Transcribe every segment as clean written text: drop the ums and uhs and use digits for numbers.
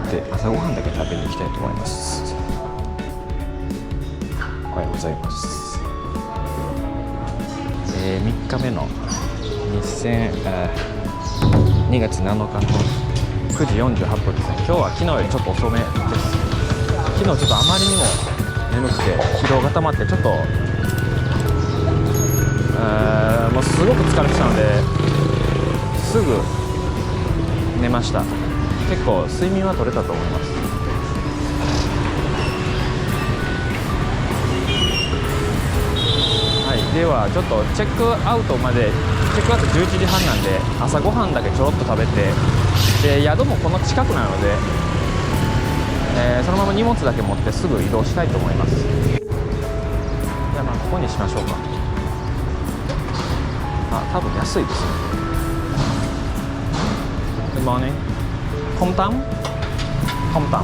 って朝ごはんだけ食べに行きたいと思います。おはようございます。3日目の2月7日の9時48分ですね。今日は昨日よりちょっと遅めです。昨日ちょっとあまりにも眠くて疲労が溜まってちょっともうすごく疲れてたのですぐ寝ました。結構睡眠は取れたと思います。はい、ではちょっとチェックアウトまでチェックアウト11時半なんで朝ごはんだけちょろっと食べて、で宿もこの近くなので、そのまま荷物だけ持ってすぐ移動したいと思います。じゃあまあここにしましょうか。多分安いですね。Good morning. Hometown? Hometown.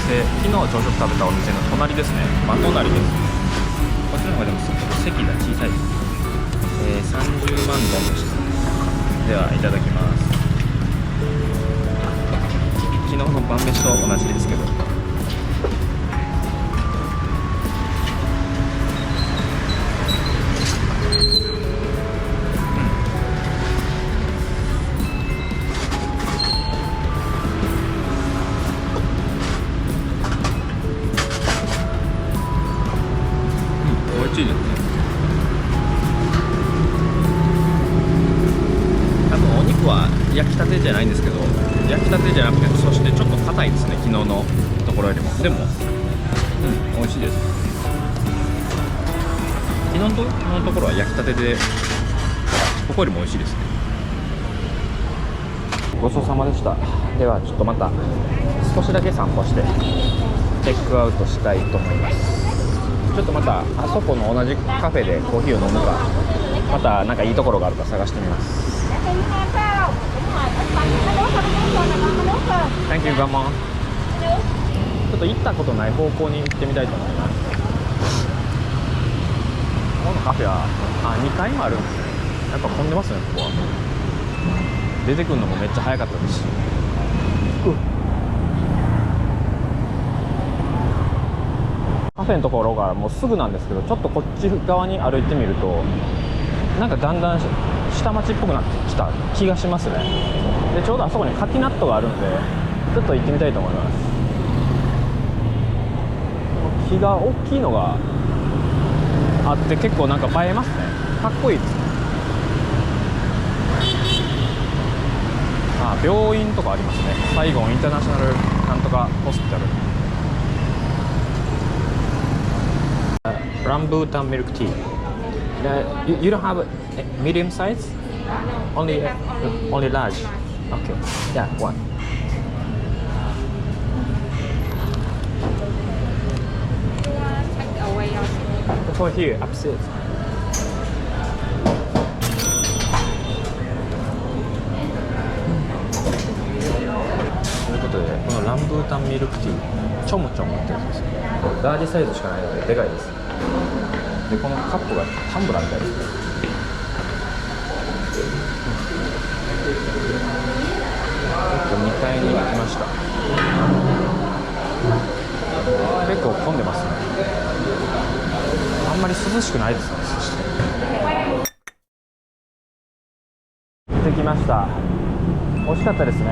昨日朝食食べたお店の隣ですね。真隣です。こっちの方がでも席が小さいです。30万ドンでした。ではいただきます。昨日の晩飯と同じですけど、美味しいですね。多分お肉は焼きたてじゃないんですけど、焼きたてじゃなくて、そしてちょっと硬いですね、昨日のところよりも。でも、美味しいです。昨日のところは焼きたてで、ここよりも美味しいですね。ごちそうさまでした。ではちょっとまた少しだけ散歩してチェックアウトしたいと思います。ちょっとまたあそこの同じカフェでコーヒーを飲むか、またなんかいいところがあるか探してみます。Thank you, Grandma. ちょっと行ったことない方向に行ってみたいと思います。このカフェは2階もあるんですね。やっぱ混んでますね、ここは。出てくるのもめっちゃ早かったですし、カフェのところがもうすぐなんですけど、ちょっとこっち側に歩いてみるとなんかだんだん下町っぽくなってきた気がしますね。でちょうどあそこに柿ナットがあるんでちょっと行ってみたいと思います。木が大きいのがあって結構なんか映えますね。かっこいいですね。病院とかありますね。サイゴンインターナショナルなんとかホスピタル。Rambutan milk tea. You don't have a medium size? Only large. Okay. Yeah, one. For here, upstairs.ということで、このランブータンミルクティーチョムチョムってやつです。ラージサイズしかないのででかいです。でこのカップがタンブラーみたいですね。2階に来ました。結構混んでますね。あんまり涼しくないですね。そして行ってきました。惜しかったですね。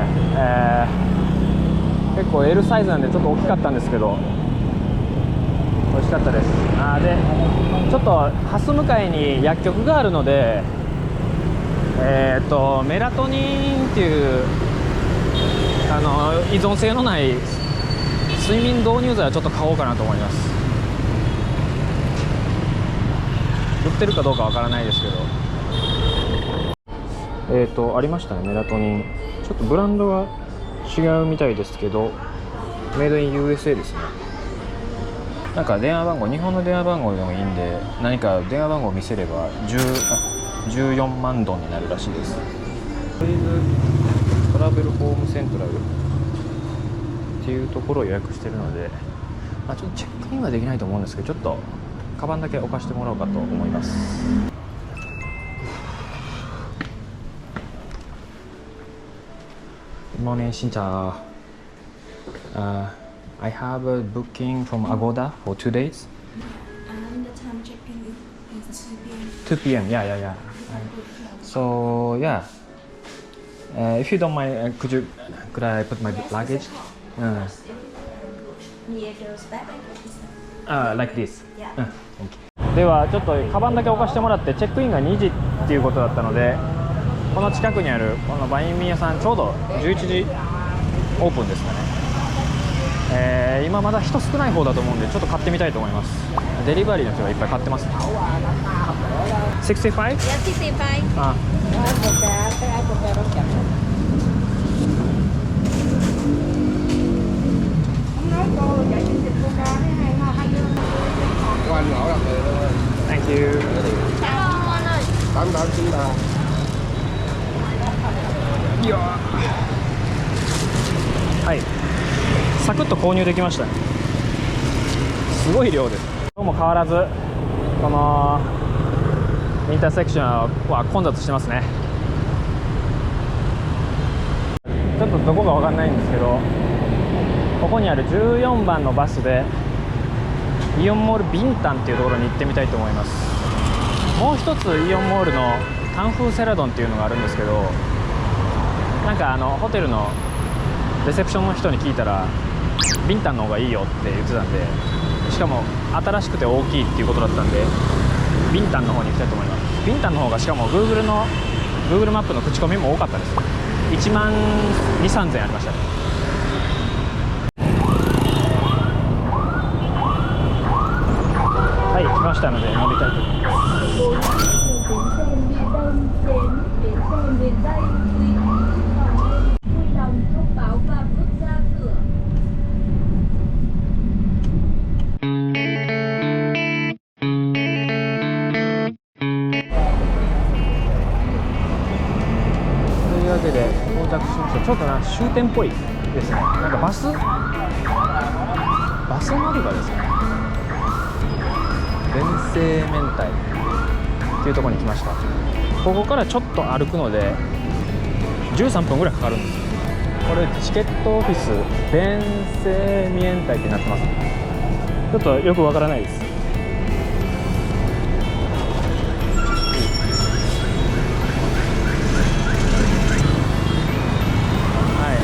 結構 L サイズなんでちょっと大きかったんですけど、美味しかったです。でちょっと蓮向かいに薬局があるので、メラトニンっていう依存性のない睡眠導入剤はちょっと買おうかなと思います。売ってるかどうかわからないですけど、ありましたね、メラトニン。ちょっとブランドが違うみたいですけど、メイドイン USA ですね。なんか電話番号、日本の電話番号でもいいんで、何か電話番号を見せれば14万ドンになるらしいです。トラベルホームセントラルっていうところを予約してるので、ちょっとチェックインはできないと思うんですけど、ちょっとカバンだけ置かしてもらおうかと思います。Good morning, しんちゃん。I have a booking from Agoda for 2 days. And the time check-in is 2 p.m. Yeah. So yeah, if you don't mind, could I put my luggage? Like this. Thank you. ではちょっとカバンだけ置かしてもらって、チェックインが2時っていうことだったので、この近くにあるこのバインミー屋さん、ちょうど11時オープンですかね。今まだ人少ない方だと思うんで、ちょっと買ってみたいと思います。デリバリーの人がいっぱい買ってますね。65? Yeah, 65. Anh ngỏ đặt người thôi. Thank you. Tám tám chín ba. はい、サクッと購入できました。すごい量です。今日も変わらずこのインターセクションは混雑してますね。ちょっとどこかわかんないんですけど、ここにある14番のバスでイオンモールビンタンっていうところに行ってみたいと思います。もう一つイオンモールのタン風セラドンっていうのがあるんですけど、なんかホテルのレセプションの人に聞いたらビンタンの方がいいよって言ってたんで、しかも新しくて大きいっていうことだったんで、ビンタンの方に行きたいと思います。ビンタンの方がしかも Google マップの口コミも多かったです。1万2、3000ありましたね。はい、来ましたので乗りたいと思います。というわけで到着しました。ちょっと終点っぽいですね。なんかバス乗り場ですね。弁政明太っていうところに来ました。ここからちょっと歩くので13分ぐらいかかるんです。これチケットオフィス弁政明太ってなってます。ちょっとよくわからないです。はい、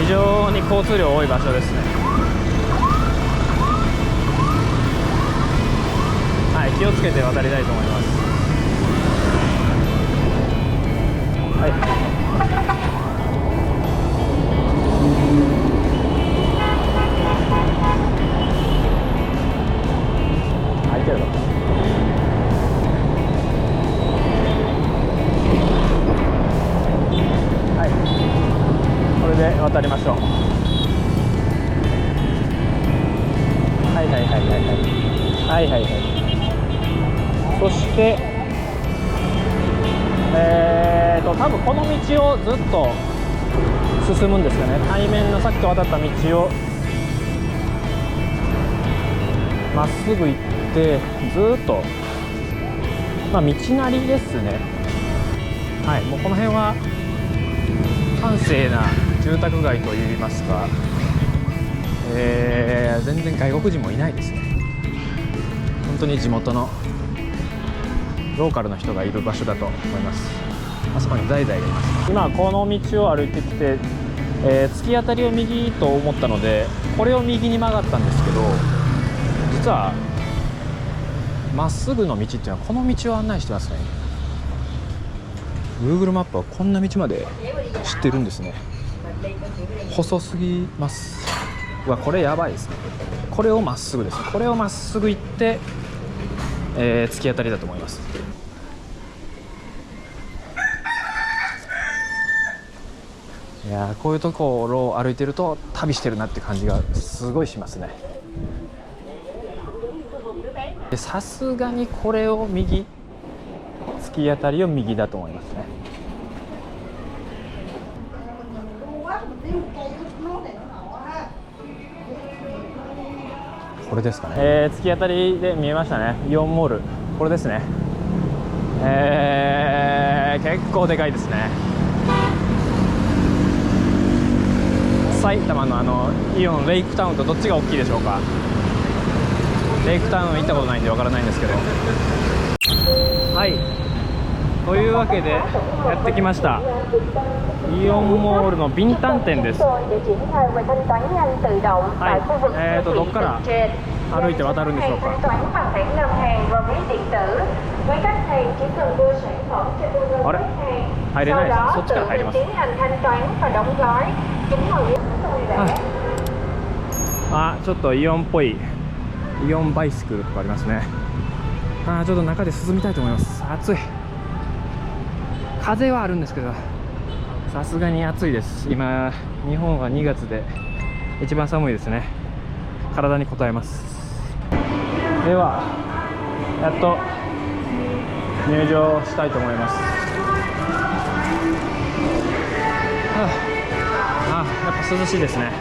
非常に交通量多い場所ですね。はい、気をつけて渡りたいと思います。はい、開いてるのか。はい、これで渡りましょう。はいはいはいはいはいはいはいはい。そして多分この道をずっと進むんですかね。対面のさっきと渡った道をまっすぐ行ってずっと、道なりですね。はい、もうこの辺は閑静な住宅街といいますか、全然外国人もいないですね。本当に地元のローカルの人がいる場所だと思います。あそこにザイザイがいます。今この道を歩いてきて、突き当たりを右と思ったのでこれを右に曲がったんですけど、実はまっすぐの道っていうのはこの道を案内してますね。 Google マップはこんな道まで知ってるんですね。細すぎます。うわ、これやばいですね。これをまっすぐですね。これをまっすぐ行って、突き当たりだと思います。いやー、こういうところを歩いてると旅してるなって感じがすごいしますね。さすがにこれを右、突き当たりを右だと思いますね。これですかね。突き当たりで見えましたね。イオンモール、これですね。結構でかいですね。埼玉のイオンレイクタウンとどっちが大きいでしょうか。レイクタウン行ったことないんでわからないんですけど。はい、というわけでやってきました。イオンモールのビンタン店です。はい、どっから歩いて渡るんでしょうか。あれ、入れないです。そっちから入ります。あ、ちょっとイオンっぽい、イオンバイスクルとかありますね。ちょっと中で進みたいと思います。暑い。風はあるんですけど、さすがに暑いです。今日本は2月で一番寒いですね。体に応えます。ではやっと入場したいと思います。やっぱ涼しいですね。